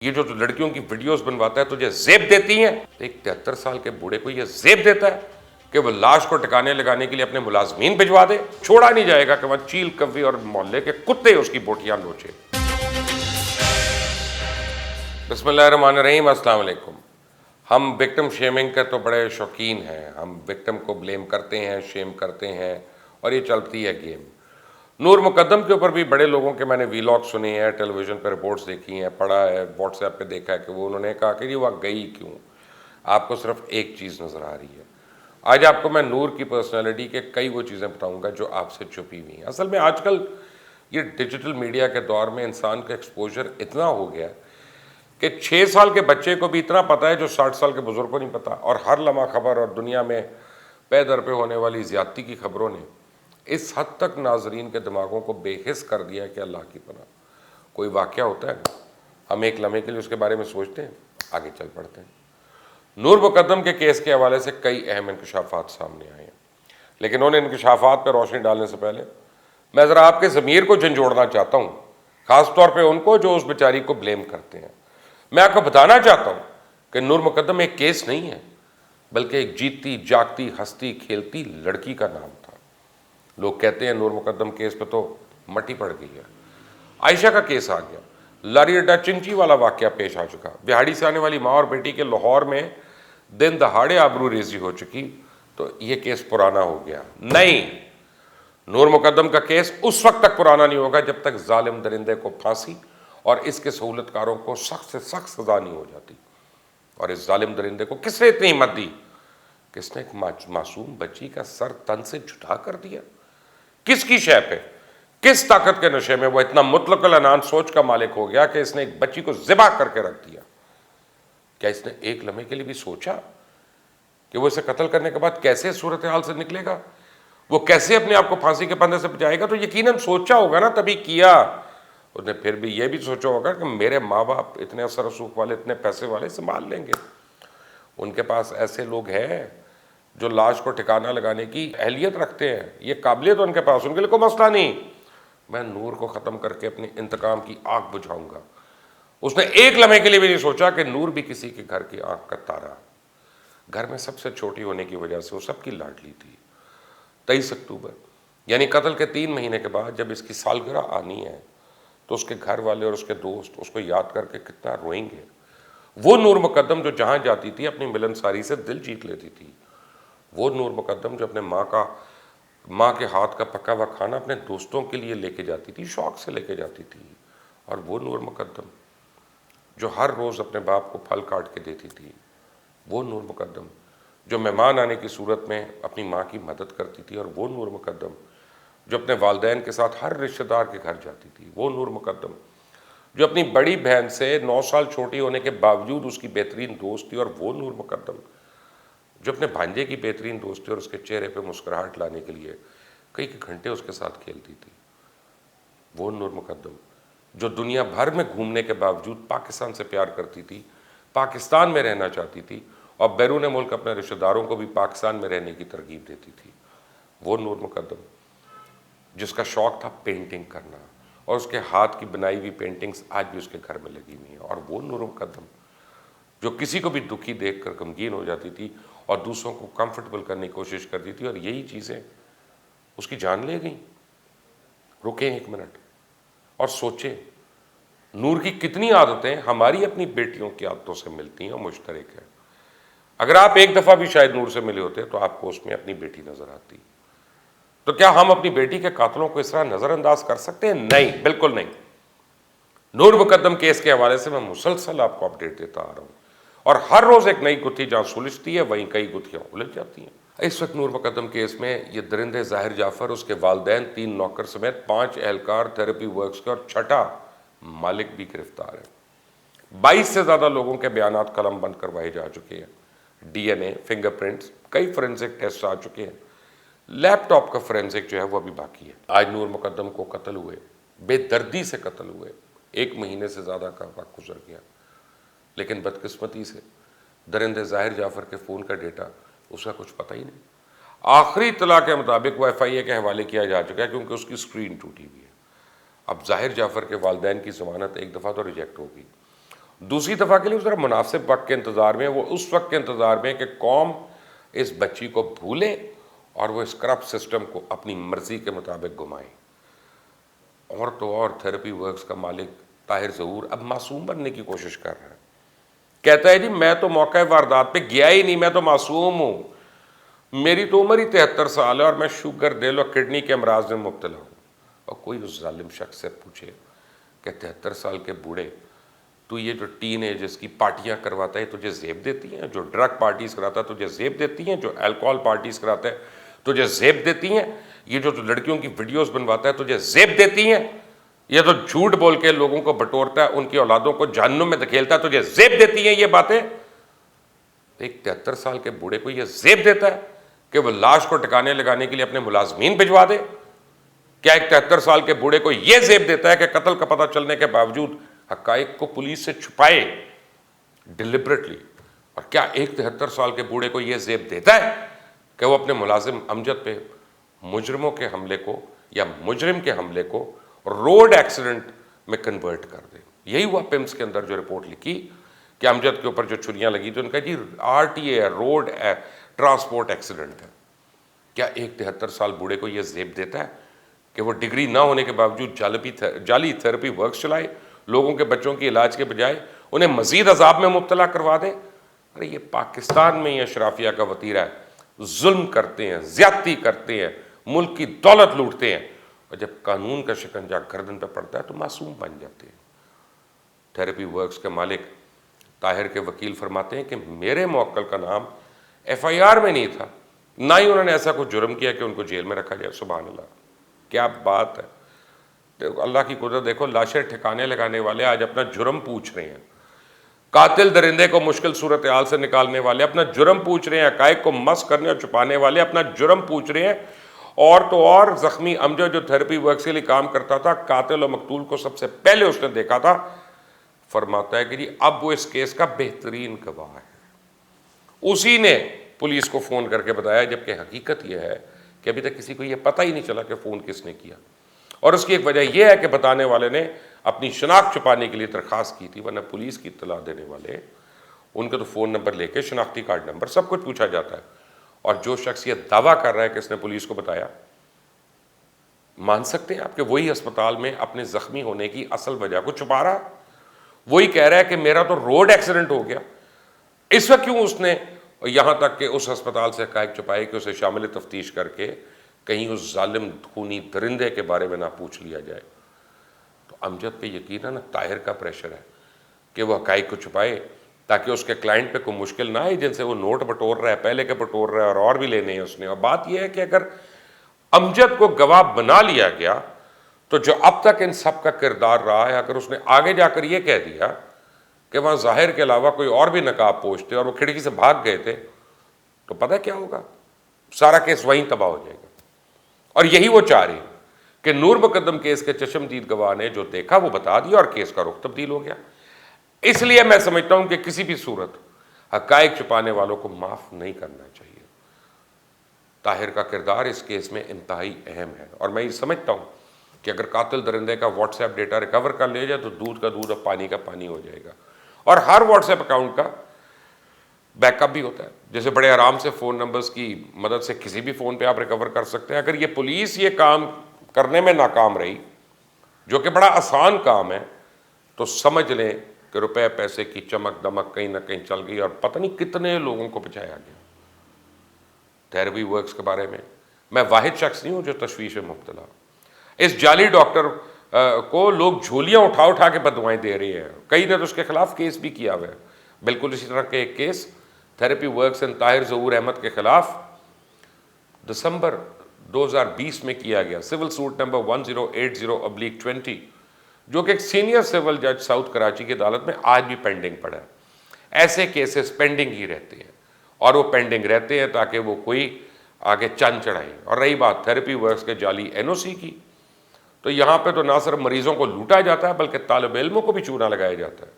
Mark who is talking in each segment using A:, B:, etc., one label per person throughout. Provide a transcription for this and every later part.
A: یہ جو لڑکیوں کی ویڈیوز بنواتا ہے تجھے زیب دیتی ہیں. ایک 73 سال کے بوڑھے کو یہ زیب دیتا ہے کہ وہ لاش کو ٹکانے لگانے کے لیے اپنے ملازمین بھجوا دے. چھوڑا نہیں جائے گا کہ وہاں چیل کوی اور محلے کے کتے اس کی بوٹیاں نوچے. بسم اللہ الرحمن الرحیم. السلام علیکم. ہم وکٹم شیمنگ کے تو بڑے شوقین ہیں. ہم وکٹم کو بلیم کرتے ہیں, شیم کرتے ہیں, اور یہ چلتی ہے گیم. نور مقدم کے اوپر بھی بڑے لوگوں کے میں نے ویلاگ سنے ہیں, ٹیلی ویژن پہ رپورٹس دیکھی ہیں, پڑھا ہے, واٹس ایپ پہ دیکھا ہے کہ وہ انہوں نے کہا کہ جی وہ گئی کیوں. آپ کو صرف ایک چیز نظر آ رہی ہے. آج آپ کو میں نور کی پرسنالٹی کے کئی وہ چیزیں بتاؤں گا جو آپ سے چھپی ہوئی ہیں. اصل میں آج کل یہ ڈیجیٹل میڈیا کے دور میں انسان کا ایکسپوجر اتنا ہو گیا کہ 6 سال کے بچے کو بھی اتنا پتہ ہے جو 60 سال کے بزرگ کو نہیں پتہ. اور ہر لمحہ خبر اور دنیا میں پے در پہ ہونے والی زیادتی کی خبروں نے اس حد تک ناظرین کے دماغوں کو بے حس کر دیا ہے کہ اللہ کی پناہ. کوئی واقعہ ہوتا ہے ہم ایک لمحے کے لیے اس کے بارے میں سوچتے ہیں, آگے چل پڑتے ہیں. نور مقدم کے کیس کے حوالے سے کئی اہم انکشافات سامنے آئے ہیں, لیکن ان انکشافات پہ روشنی ڈالنے سے پہلے میں ذرا آپ کے ضمیر کو جھنجھوڑنا چاہتا ہوں, خاص طور پہ ان کو جو اس بیچاری کو بلیم کرتے ہیں. میں آپ کو بتانا چاہتا ہوں کہ نور مقدم ایک کیس نہیں ہے, بلکہ ایک جیتتی جاگتی ہستی کھیلتی لڑکی کا نام تھا. لوگ کہتے ہیں نور مقدم کیس پہ تو مٹی پڑ گئی ہے. عائشہ کا کیس آ گیا, لاری اڈا چنچی والا واقعہ پیش آ چکا, بہاڑی سے آنے والی ماں اور بیٹی کے لاہور میں دن دہاڑے آبرو ریزی ہو چکی, تو یہ کیس پرانا ہو گیا. نہیں, نور مقدم کا کیس اس وقت تک پرانا نہیں ہوگا جب تک ظالم درندے کو پھانسی اور اس کے سہولت کاروں کو سخت سے سخت سزا نہیں ہو جاتی. اور اس ظالم درندے کو کس نے اتنی ہمت دی کہ اس نے ایک معصوم بچی کا سر تن سے جدا کر دیا؟ کس کی شے پہ, کس طاقت کے نشے میں وہ اتنا مطلق العنان سوچ کا مالک ہو گیا کہ اس نے ایک بچی کو ذبح کر کے رکھ دیا؟ کیا اس نے ایک لمحے کے لیے بھی سوچا کہ وہ اسے قتل کرنے کے بعد کیسے صورتحال سے نکلے گا, وہ کیسے اپنے آپ کو پھانسی کے پھندے سے بچائے گا؟ تو یقیناً سوچا ہوگا نا, تبھی کیا. اس نے پھر بھی یہ بھی سوچا ہوگا کہ میرے ماں باپ اتنے اثر رسوخ والے, اتنے پیسے والے, سنبھال لیں گے. ان کے پاس ایسے لوگ ہیں جو لاش کو ٹھکانہ لگانے کی اہلیت رکھتے ہیں, یہ قابلیت ان کے پاس, ان کے لیے کوئی مسئلہ نہیں. میں نور کو ختم کر کے اپنے انتقام کی آگ بجھاؤں گا. اس نے ایک لمحے کے لیے بھی نہیں سوچا کہ نور بھی کسی کے گھر کی آنکھ کا تارا. گھر میں سب سے چھوٹی ہونے کی وجہ سے وہ سب کی لاڈلی تھی. 23 اکتوبر یعنی قتل کے 3 مہینے کے بعد جب اس کی سالگرہ آنی ہے تو اس کے گھر والے اور اس کے دوست اس کو یاد کر کے کتنا روئیں گے. وہ نور مقدم جو جہاں جاتی تھی اپنی ملنساری سے دل جیت لیتی تھی. وہ نور مقدم جو اپنے ماں کے ہاتھ کا پکا ہوا کھانا اپنے دوستوں کے لیے لے کے جاتی تھی, شوق سے لے کے جاتی تھی. اور وہ نور مقدم جو ہر روز اپنے باپ کو پھل کاٹ کے دیتی تھی. وہ نور مقدم جو مہمان آنے کی صورت میں اپنی ماں کی مدد کرتی تھی. اور وہ نور مقدم جو اپنے والدین کے ساتھ ہر رشتہ دار کے گھر جاتی تھی. وہ نور مقدم جو اپنی بڑی بہن سے 9 سال چھوٹی ہونے کے باوجود اس کی بہترین دوست تھی. اور وہ نور مقدم جو اپنے بھانجے کی بہترین دوست تھی اور اس کے چہرے پہ مسکراہٹ لانے کے لیے کئی گھنٹے اس کے ساتھ کھیلتی تھی. وہ نور مقدم جو دنیا بھر میں گھومنے کے باوجود پاکستان سے پیار کرتی تھی, پاکستان میں رہنا چاہتی تھی, اور بیرون ملک اپنے رشتہ داروں کو بھی پاکستان میں رہنے کی ترغیب دیتی تھی. وہ نور مقدم جس کا شوق تھا پینٹنگ کرنا, اور اس کے ہاتھ کی بنائی ہوئی پینٹنگز آج بھی اس کے گھر میں لگی ہوئی ہیں. اور وہ نور مقدم جو کسی کو بھی دکھی دیکھ کر غمگین ہو جاتی تھی اور دوسروں کو کمفرٹیبل کرنے کی کوشش کرتی تھی, اور یہی چیزیں اس کی جان لے گئیں. رکیں ایک منٹ اور سوچیں, نور کی کتنی عادتیں ہماری اپنی بیٹیوں کی عادتوں سے ملتی ہیں اور مشترک ہیں. اگر آپ ایک دفعہ بھی شاید نور سے ملے ہوتے تو آپ کو اس میں اپنی بیٹی نظر آتی. تو کیا ہم اپنی بیٹی کے قاتلوں کو اس طرح نظر انداز کر سکتے ہیں؟ نہیں, بالکل نہیں. نور مقدم کیس کے حوالے سے میں مسلسل آپ کو اپڈیٹ دیتا آ رہا ہوں, اور ہر روز ایک نئی گتھی جہاں سلجھتی ہے وہیں کئی گتھیاں الجھ جاتی ہیں. اس وقت نور مقدم کیس میں یہ درندے ظاہر جعفر, اس کے والدین, 3 نوکر سمیت 5 اہلکار تھراپی ورکس کے اور 6 مالک بھی گرفتار ہیں. 22 سے زیادہ لوگوں کے بیانات قلم بند کروائے جا چکے ہیں. ڈی این اے, فنگر پرنٹس, کئی فورینسک ٹیسٹ آ چکے ہیں. لیپ ٹاپ کا فورینسک جو ہے وہ ابھی باقی ہے. آج نور مقدم کو قتل ہوئے, بے دردی سے قتل ہوئے, 1 مہینے سے زیادہ کا وقت گزر گیا, لیکن بدقسمتی سے درندے ظاہر جعفر کے فون کا ڈیٹا اس کا کچھ پتہ ہی نہیں. آخری اطلاع کے مطابق وہ ایف آئی اے کے حوالے کیا جا چکا ہے کیونکہ اس کی اسکرین ٹوٹی ہوئی ہے. اب ظاہر جعفر کے والدین کی ضمانت ایک دفعہ تو ریجیکٹ ہوگی, دوسری دفعہ کے لیے ذرا مناسب وقت کے انتظار میں، وہ اس وقت کے انتظار میں کہ قوم اس بچی کو بھولے اور وہ اس کرپٹ سسٹم کو اپنی مرضی کے مطابق گھمائیں۔ اور تو اور تھراپی ورکس کا مالک طاہر ظہور اب معصوم بننے کی کوشش کر رہا ہے، کہتا ہے جی میں تو موقع واردات پہ گیا ہی نہیں، میں تو معصوم ہوں، میری تو عمر ہی 73 سال ہے اور میں شوگر دل اور کڈنی کے امراض میں مبتلا ہوں۔ اور کوئی اس ظالم شخص سے پوچھے کہ 73 سال کے بوڑھے، تو یہ جو ٹین ایجز کی پارٹیاں کرواتا ہے تجھے زیب دیتی ہیں؟ جو ڈرگ پارٹیز کراتا ہے تجھے زیب دیتی ہیں؟ جو الکوہول پارٹیز کراتا ہے تجھے زیب دیتی ہیں؟ یہ جو لڑکیوں کی ویڈیوز بنواتا ہے تجھے زیب دیتی ہیں؟ یہ تو جھوٹ بول کے لوگوں کو بٹورتا ہے، ان کی اولادوں کو جہنم میں دھکیلتا ہے، تجھے زیب دیتی ہیں یہ باتیں؟ ایک 73 سال کے بوڑھے کو یہ زیب دیتا ہے کہ وہ لاش کو ٹکانے لگانے کے لیے اپنے ملازمین بھجوا دے؟ کیا ایک 73 سال کے بوڑھے کو یہ زیب دیتا ہے کہ قتل کا پتہ چلنے کے باوجود حقائق کو پولیس سے چھپائے ڈیلیبریٹلی؟ اور کیا ایک 73 سال کے بوڑھے کو یہ زیب دیتا ہے کہ وہ اپنے ملازم امجد پہ مجرموں کے حملے کو یا مجرم کے حملے کو روڈ ایکسیڈنٹ میں کنورٹ کر دے؟ یہی ہوا پمس کے اندر جو رپورٹ لکھی کہ امجد کے اوپر جو چھریاں لگی تھی، ان کا جی RTA ہے، روڈ ٹرانسپورٹ ایکسیڈنٹ ہے۔ کیا ایک 73 سال بوڑھے کو یہ زیب دیتا ہے کہ وہ ڈگری نہ ہونے کے باوجود جعلی تھراپی ورکس چلائے، لوگوں کے بچوں کی علاج کے بجائے انہیں مزید عذاب میں مبتلا کروا دے؟ ارے یہ پاکستان میں یہ اشرافیہ کا وتیرہ ہے، ظلم کرتے ہیں، زیادتی کرتے ہیں، ملک کی دولت لوٹتے ہیں، اور جب قانون کا شکنجہ گردن پہ پڑتا ہے تو معصوم بن جاتے ہیں۔ تھراپی ورکس کے مالک طاہر کے وکیل فرماتے ہیں کہ میرے موکل کا نام FIR میں نہیں تھا، نہ ہی انہوں نے ایسا کچھ جرم کیا کہ ان کو جیل میں رکھا جائے۔ سبحان اللہ، کیا بات ہے! دیکھو اللہ کی قدرت، دیکھو لاشیں ٹھکانے لگانے والے آج اپنا جرم پوچھ رہے ہیں، قاتل درندے کو مشکل صورتحال سے نکالنے والے اپنا جرم پوچھ رہے ہیں، حقائق کو مس کرنے اور چھپانے والے اپنا جرم پوچھ رہے ہیں۔ اور تو اور زخمی امجد جو تھراپی ورکس کے لیے کام کرتا تھا، قاتل اور مقتول کو سب سے پہلے اس نے دیکھا تھا، فرماتا ہے کہ جی اب وہ اس کیس کا بہترین گواہ ہے۔ اسی نے پولیس کو فون کر کے بتایا، جبکہ حقیقت یہ ہے کہ ابھی تک کسی کو یہ پتہ ہی نہیں چلا کہ فون کس نے کیا، اور اس کی ایک وجہ یہ ہے کہ بتانے والے نے اپنی شناخت چھپانے کے لیے درخواست کی تھی، ورنہ پولیس کی اطلاع دینے والے ان کا تو فون نمبر لے کے شناختی کارڈ نمبر سب کچھ پوچھا جاتا ہے، اور جو شخص یہ دعویٰ کر رہا ہے کہ اس نے پولیس کو بتایا، مان سکتے ہیں آپ کہ وہی اسپتال میں اپنے زخمی ہونے کی اصل وجہ کو چھپا رہا، وہی کہہ رہا ہے کہ میرا تو روڈ ایکسیڈنٹ ہو گیا۔ اس وقت کیوں اس نے یہاں تک کہ اس اسپتال سے حقائق چھپائے کہ اسے شامل تفتیش کر کے کہیں اس ظالم خونی درندے کے بارے میں نہ پوچھ لیا جائے؟ تو امجد پہ یقیناً طاہر کا پریشر ہے کہ وہ حقائق کو چھپائے تاکہ اس کے کلائنٹ پہ کوئی مشکل نہ آئے، جن سے وہ نوٹ بٹور رہا ہے، پہلے کے بٹور رہا ہے اور بھی لینے ہیں اس نے۔ اور بات یہ ہے کہ اگر امجد کو گواہ بنا لیا گیا تو جو اب تک ان سب کا کردار رہا ہے، اگر اس نے آگے جا کر یہ کہہ دیا کہ وہاں ظاہر کے علاوہ کوئی اور بھی نقاب پوش تھے اور وہ کھڑکی سے بھاگ گئے تھے، تو پتہ کیا ہوگا؟ سارا کیس وہیں تباہ ہو جائے گا۔ اور یہی وہ چاہ رہے ہیں کہ نور مقدم کیس کے چشمدید گواہ نے جو دیکھا وہ بتا دیا اور کیس کا رخ تبدیل ہو گیا۔ اس لیے میں سمجھتا ہوں کہ کسی بھی صورت حقائق چھپانے والوں کو معاف نہیں کرنا چاہیے۔ طاہر کا کردار اس کیس میں انتہائی اہم ہے، اور میں یہ سمجھتا ہوں کہ اگر قاتل درندے کا واٹس ایپ ڈیٹا ریکور کر لیا جائے تو دودھ کا دودھ اور پانی کا پانی ہو جائے گا، اور ہر واٹس ایپ اکاؤنٹ کا بیک اپ بھی ہوتا ہے، جیسے بڑے آرام سے فون نمبرز کی مدد سے کسی بھی فون پہ آپ ریکور کر سکتے ہیں۔ اگر یہ پولیس یہ کام کرنے میں ناکام رہی، جو کہ بڑا آسان کام ہے، تو سمجھ لیں کہ روپے پیسے کی چمک دمک کہیں نہ کہیں چل گئی اور پتہ نہیں کتنے لوگوں کو بچایا گیا۔ تھراپی ورکس کے بارے میں واحد شخص نہیں ہوں جو تشویش میں مبتلا۔ اس جعلی ڈاکٹر کو لوگ جھولیاں اٹھا اٹھا کے بدوائیں دے رہے ہیں، کئی نے تو اس کے خلاف کیس بھی کیا ہوا ہے۔ بالکل اسی طرح کے ایک case therapy works and Tahir ظہور احمد کے خلاف دسمبر 2020 میں کیا گیا، سول سوٹ نمبر 1080/20، جو کہ ایک سینئر سول جج ساؤتھ کراچی کی عدالت میں آج بھی پینڈنگ پڑا ہے۔ ایسے کیسز پینڈنگ ہی رہتے ہیں، اور وہ پینڈنگ رہتے ہیں تاکہ وہ کوئی آگے چند چڑھائیں۔ اور رہی بات تھراپی ورکس کے جعلی NOC کی، تو یہاں پہ تو نہ صرف مریضوں کو لوٹا جاتا ہے بلکہ طالب علموں کو بھی چونا لگایا جاتا ہے۔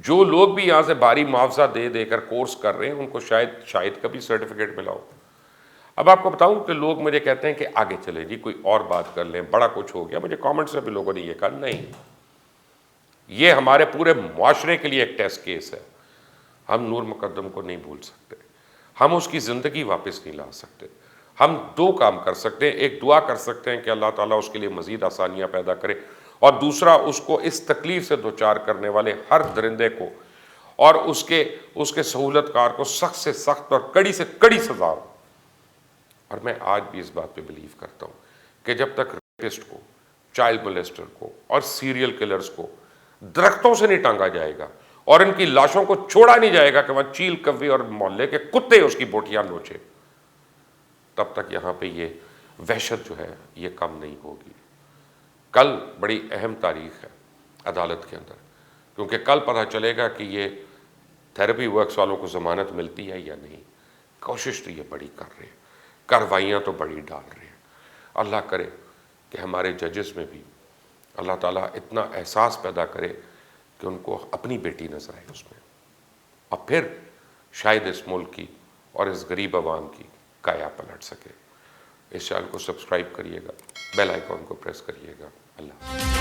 A: جو لوگ بھی یہاں سے بھاری معاوضہ دے دے کر کورس کر رہے ہیں ان کو شاید کبھی سرٹیفکیٹ ملا ہو۔ اب آپ کو بتاؤں کہ لوگ مجھے کہتے ہیں کہ آگے چلیں جی، کوئی اور بات کر لیں، بڑا کچھ ہو گیا۔ مجھے کامنٹس میں بھی لوگوں نے یہ کہا نہیں، یہ ہمارے پورے معاشرے کے لیے ایک ٹیسٹ کیس ہے. ہم نور مقدم کو نہیں بھول سکتے, ہم اس کی زندگی واپس نہیں لا سکتے. ہم دو کام کر سکتے ہیں, ایک دعا کر سکتے ہیں کہ اللہ تعالیٰ اس کے لیے مزید آسانیاں پیدا کرے, اور دوسرا اس کو اس تکلیف سے دوچار کرنے والے ہر درندے کو اور اس کے سہولت کار کو سخت سے سخت اور کڑی سے کڑی سزا ہو. اور میں آج بھی اس بات پہ بلیو کرتا ہوں کہ جب تک ریپسٹ کو, چائلڈ مولیسٹر کو اور سیریل کلرز کو درختوں سے نہیں ٹانگا جائے گا اور ان کی لاشوں کو چھوڑا نہیں جائے گا کہ وہاں چیل کوی اور محلے کے کتے اس کی بوٹیاں نوچے, تب تک یہاں پہ یہ وحشت جو ہے یہ کم نہیں ہوگی. کل بڑی اہم تاریخ ہے عدالت کے اندر, کیونکہ کل پتہ چلے گا کہ یہ تھیراپی ورکس والوں کو ضمانت ملتی ہے یا نہیں. کوشش تو یہ بڑی کر رہے ہیں, کارروائیاں تو بڑی ڈال رہے ہیں. اللہ کرے کہ ہمارے ججز میں بھی اللہ تعالیٰ اتنا احساس پیدا کرے کہ ان کو اپنی بیٹی نظر آئے اس میں, اور پھر شاید اس ملک کی اور اس غریب عوام کی کایا پلٹ سکے. اس چینل کو سبسکرائب کریے گا, بیل آئیکن کو پریس کریے گا. اللہ